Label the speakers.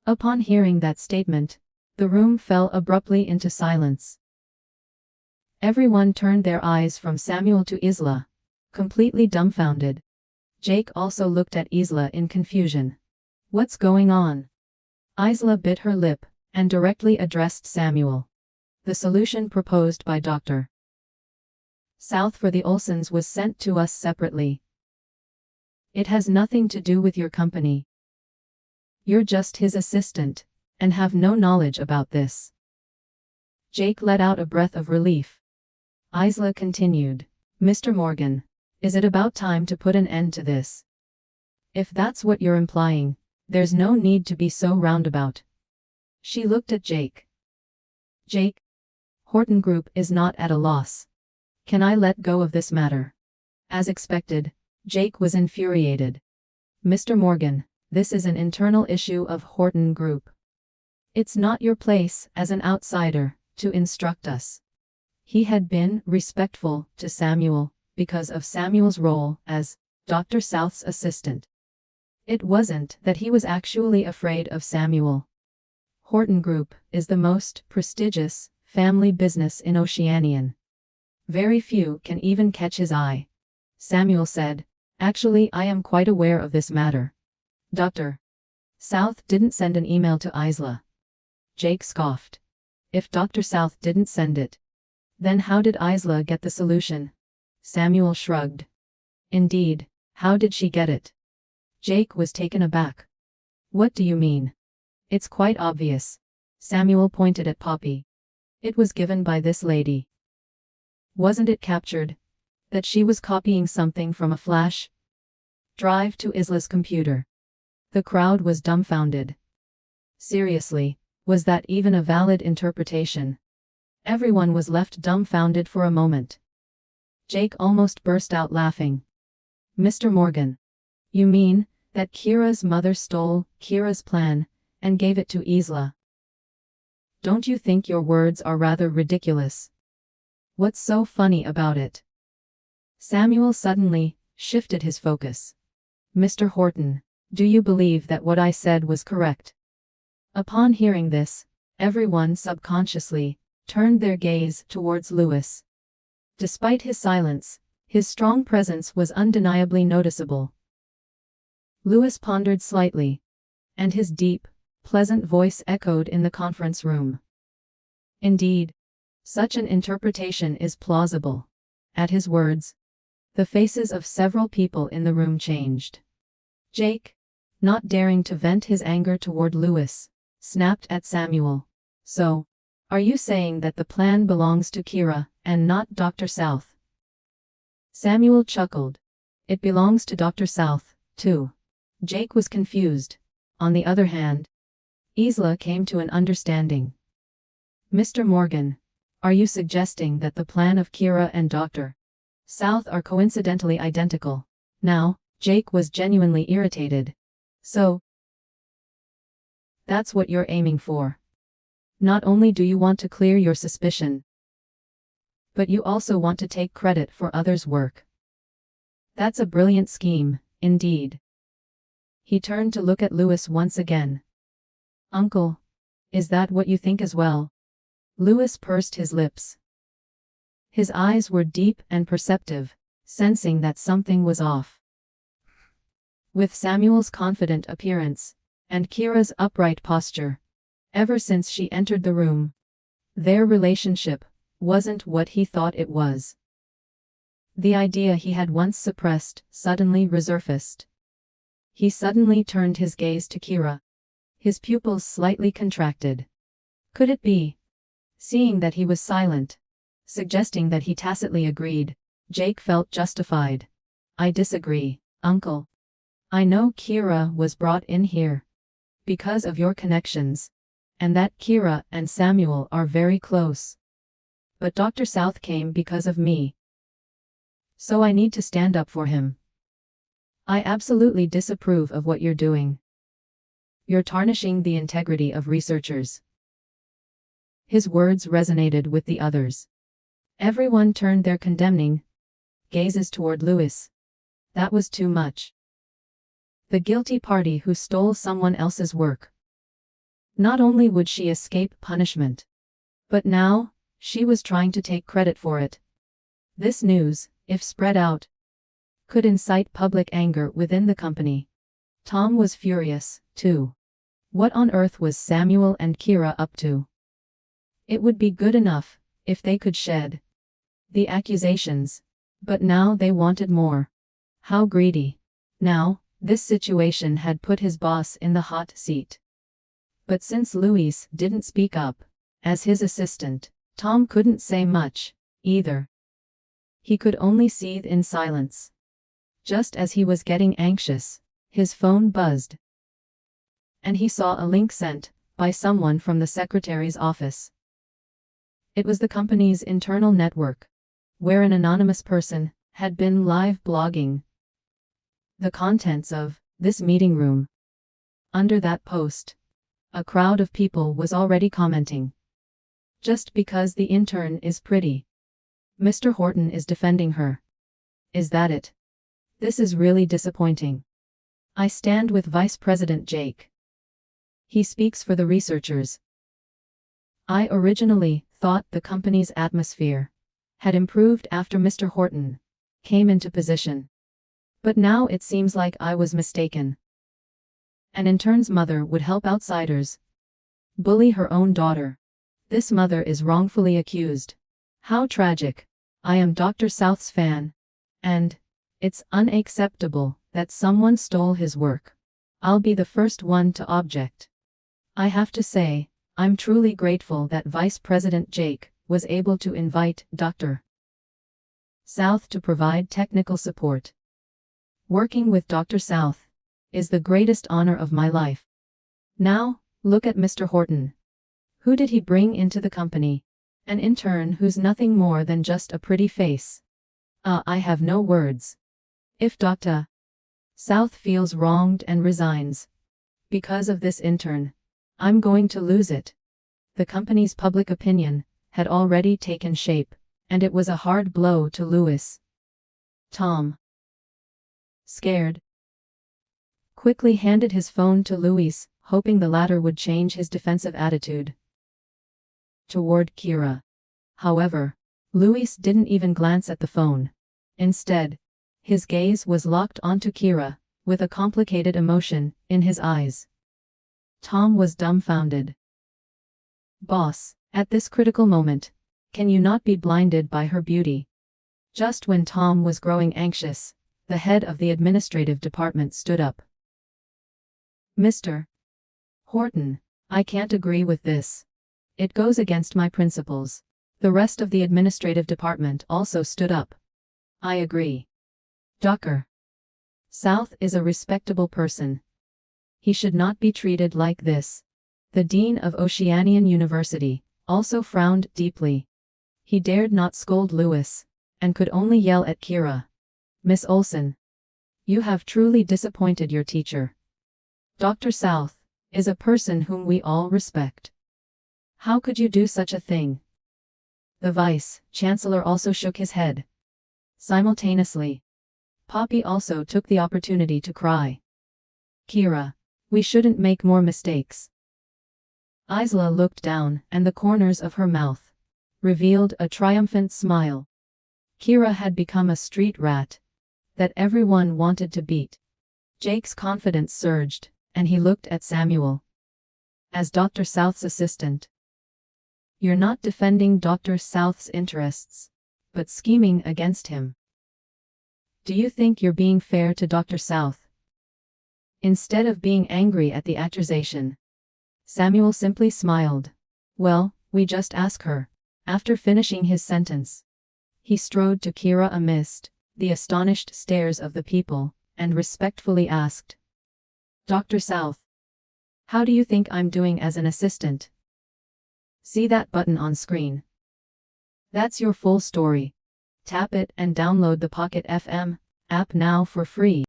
Speaker 1: Upon hearing that statement, the room fell abruptly into silence. Everyone turned their eyes from Samuel to Isla, completely dumbfounded. Jake also looked at Isla in confusion. What's going on? Isla bit her lip and directly addressed Samuel. The solution proposed by Dr. South for the Olsons was sent to us separately. It has nothing to do with your company. You're just his assistant, and have no knowledge about this. Jake let out a breath of relief. Isla continued, Mr. Morgan, is it about time to put an end to this? If that's what you're implying, there's no need to be so roundabout. She looked at Jake. Jake, Horton Group is not at a loss. Can I let go of this matter? As expected, Jake was infuriated. Mr. Morgan, this is an internal issue of Horton Group. It's not your place, as an outsider, to instruct us. He had been respectful to Samuel because of Samuel's role as Dr. South's assistant. It wasn't that he was actually afraid of Samuel. Horton Group is the most prestigious family business in Oceanian. Very few can even catch his eye. Samuel said, Actually, I am quite aware of this matter. Dr. South didn't send an email to Isla. Jake scoffed. If Dr. South didn't send it, then how did Isla get the solution? Samuel shrugged. Indeed, how did she get it? Jake was taken aback. What do you mean? It's quite obvious. Samuel pointed at Poppy. It was given by this lady. Wasn't it captured? That she was copying something from a flash drive to Isla's computer. The crowd was dumbfounded. Seriously, was that even a valid interpretation? Everyone was left dumbfounded for a moment. Jake almost burst out laughing. Mr. Morgan, you mean that Kira's mother stole Kira's plan and gave it to Isla? Don't you think your words are rather ridiculous? What's so funny about it? Samuel suddenly shifted his focus. Mr. Horton, do you believe that what I said was correct? Upon hearing this, everyone subconsciously turned their gaze towards Lewis. Despite his silence, his strong presence was undeniably noticeable. Lewis pondered slightly, and his deep, pleasant voice echoed in the conference room. Indeed, such an interpretation is plausible. At his words, the faces of several people in the room changed. Jake, not daring to vent his anger toward Lewis, snapped at Samuel. So, are you saying that the plan belongs to Kira, and not Dr. South? Samuel chuckled. It belongs to Dr. South, too. Jake was confused. On the other hand, Isla came to an understanding. Mr. Morgan, are you suggesting that the plan of Kira and Dr. South are coincidentally identical? Now, Jake was genuinely irritated. So, that's what you're aiming for. Not only do you want to clear your suspicion, but you also want to take credit for others' work. That's a brilliant scheme, indeed. He turned to look at Lewis once again. Uncle, is that what you think as well? Lewis pursed his lips. His eyes were deep and perceptive, sensing that something was off. With Samuel's confident appearance, and Kira's upright posture, ever since she entered the room, their relationship wasn't what he thought it was. The idea he had once suppressed suddenly resurfaced. He suddenly turned his gaze to Kira. His pupils slightly contracted. Could it be? Seeing that he was silent, suggesting that he tacitly agreed, Jake felt justified. I disagree, Uncle. I know Kira was brought in here because of your connections, and that Kira and Samuel are very close. But Dr. South came because of me. So I need to stand up for him. I absolutely disapprove of what you're doing. You're tarnishing the integrity of researchers. His words resonated with the others. Everyone turned their condemning gazes toward Lewis. That was too much. The guilty party who stole someone else's work. Not only would she escape punishment, but now, she was trying to take credit for it. This news, if spread out, could incite public anger within the company. Tom was furious, too. What on earth was Samuel and Kira up to? It would be good enough if they could shed the accusations, but now they wanted more. How greedy. Now, this situation had put his boss in the hot seat. But since Louis didn't speak up, as his assistant, Tom couldn't say much, either. He could only seethe in silence. Just as he was getting anxious, his phone buzzed. And he saw a link sent by someone from the secretary's office. It was the company's internal network, where an anonymous person had been live blogging the contents of this meeting room. Under that post, a crowd of people was already commenting. Just because the intern is pretty, Mr. Horton is defending her. Is that it? This is really disappointing. I stand with Vice President Jake. He speaks for the researchers. I originally thought the company's atmosphere had improved after Mr. Horton came into position. But now it seems like I was mistaken. An intern's mother would help outsiders bully her own daughter. This mother is wrongfully accused. How tragic. I am Dr. South's fan, and it's unacceptable that someone stole his work. I'll be the first one to object. I have to say, I'm truly grateful that Vice President Jake was able to invite Dr. South to provide technical support. Working with Dr. South is the greatest honor of my life. Now, look at Mr. Horton. Who did he bring into the company? An intern who's nothing more than just a pretty face. I have no words. If Dr. South feels wronged and resigns because of this intern, I'm going to lose it. The company's public opinion had already taken shape, and it was a hard blow to Louis. Tom, scared, quickly handed his phone to Louis, hoping the latter would change his defensive attitude toward Kira. However, Louis didn't even glance at the phone. Instead, his gaze was locked onto Kira, with a complicated emotion in his eyes. Tom was dumbfounded. Boss, at this critical moment, can you not be blinded by her beauty? Just when Tom was growing anxious, the head of the administrative department stood up. Mr. Horton, I can't agree with this. It goes against my principles. The rest of the administrative department also stood up. I agree. Dr. South is a respectable person. He should not be treated like this. The dean of Oceanian University also frowned deeply. He dared not scold Louis, and could only yell at Kira. Miss Olson, you have truly disappointed your teacher. Dr. South is a person whom we all respect. How could you do such a thing? The vice chancellor also shook his head. Simultaneously, Poppy also took the opportunity to cry. Kira, we shouldn't make more mistakes. Isla looked down, and the corners of her mouth revealed a triumphant smile. Kira had become a street rat that everyone wanted to beat. Jake's confidence surged, and he looked at Samuel. As Dr. South's assistant, you're not defending Dr. South's interests, but scheming against him. Do you think you're being fair to Dr. South? Instead of being angry at the accusation, Samuel simply smiled. Well, we just ask her. After finishing his sentence, he strode to Kira amidst the astonished stares of the people, and respectfully asked, Dr. South, how do you think I'm doing as an assistant? See that button on screen? That's your full story. Tap it and download the Pocket FM app now for free.